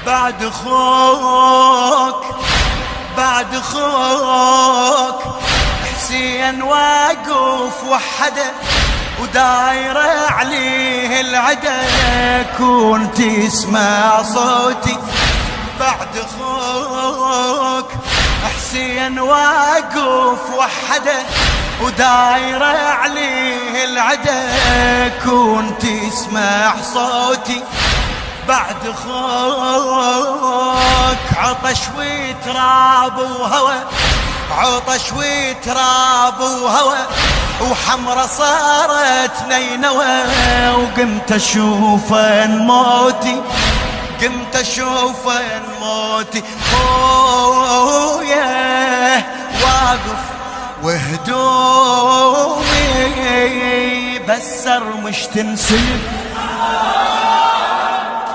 بعد خوك بعد خوك حسين واقف وحده ودايره عليه العدا، كون تسمع صوتي بعد خوك حسين واقف وحده ودايره عليه العدا، كون تسمع صوتي بعد خوك عطش وتراب وهوى، عطش وتراب وهوى وحمرة صارت نينوى، وقمت اشوفن موتي قمت اشوفن موتي، خويا واقف وهدومي بسر مش تنسلب